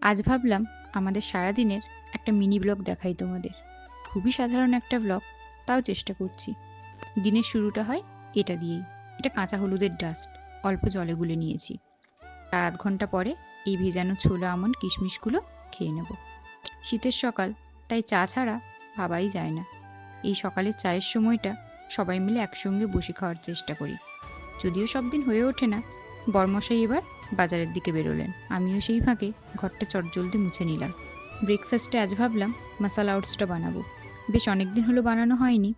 আজ ভাবলাম আমাদের সারাদিনের একটা মিনি ব্লগ দেখাই তোমাদের। খুবই সাধারণ একটা ব্লগ, তাও চেষ্টা করছি। দিনের শুরুটা হয় এটা দিয়েই। এটা কাঁচা হলুদের ডাস্ট, অল্প জলে গুলে নিয়েছি। তার আধ ঘন্টা পরে এই ভেজানো ছোলা আমন্ড কিশমিশগুলো খেয়ে নেব। শীতের সকাল, তাই চা ছাড়া ভাবাই যায় না। এই সকালের চায়ের সময়টা সবাই মিলে একসঙ্গে বসে খাওয়ার চেষ্টা করি। যদিও সব দিন হয়ে ওঠে না। বরমশাই এবার বাজারের দিকে বেরোলেন, আমিও সেই ফাঁকে ঘরটা চটজলদি মুছে নিলাম। ব্রেকফাস্টে আজ ভাবলাম মশালা ওটসটা বানাবো। বেশ অনেকদিন হলো বানানো হয়নি।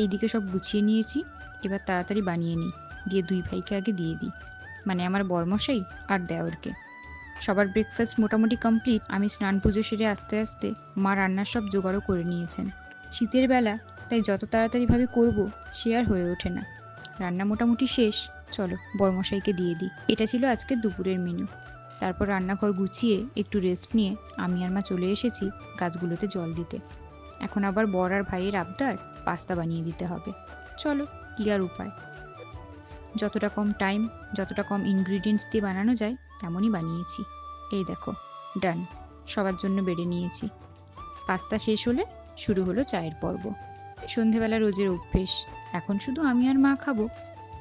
এইদিকে সব গুছিয়ে নিয়েছি, এবার তাড়াতাড়ি বানিয়ে নিই, দিয়ে দুই ভাইকে আগে দিয়ে দিই, মানে আমার বরমশাই আর দেওরকে। সবার ব্রেকফাস্ট মোটামুটি কমপ্লিট। আমি স্নান পুজো সেরে আস্তে আস্তে মা রান্নার সব জোগাড়ও করে নিয়েছেন। শীতের বেলা, তাই যত তাড়াতাড়িভাবে করব সে আর হয়ে ওঠে না। রান্না মোটামুটি শেষ, চলো বরমশাইকে দিয়ে দিই। এটা ছিল আজকের দুপুরের মেনু। তারপর রান্নাঘর গুছিয়ে একটু রেস্ট নিয়ে আমি আর মা চলে এসেছি গাছগুলোতে জল দিতে। এখন আবার বর আর ভাইয়ের আবদার পাস্তা বানিয়ে দিতে হবে। চলো, কি আর উপায়। যতটা কম টাইম, যতটা কম ইনগ্রিডিয়েন্টস দিয়ে বানানো যায় তেমনই বানিয়েছি। এই দেখো, ডান। সবার জন্য বেড়ে নিয়েছি। পাস্তা শেষ হলে শুরু হলো চায়ের পর্ব। সন্ধেবেলা রোজের অভ্যেস, এখন শুধু আমি আর মা খাবো।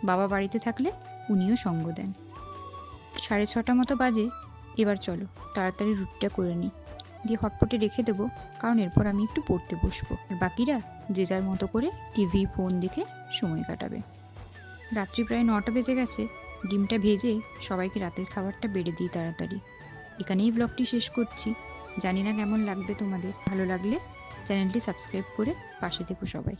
বাবা বাড়িতে থাকলে উনিও সঙ্গ দেন। 6:30 মতো বাজে। এবার চলো তাড়াতাড়ি রুটিটা করে নিই, দিয়ে হটপটে রেখে দেবো, কারণ এরপর আমি একটু পড়তে বসবো, আর বাকিরা যে যার মতো করে টিভি ফোন দেখে সময় কাটাবে। রাত্রি প্রায় 9টা বেজে গেছে। ডিমটা ভেজে সবাইকে রাতের খাবারটা বেড়ে দিই তাড়াতাড়ি। এখানেই ব্লগটি শেষ করছি। জানি না কেমন লাগবে তোমাদের। ভালো লাগলে চ্যানেলটি সাবস্ক্রাইব করে পাশে থেকো সবাই।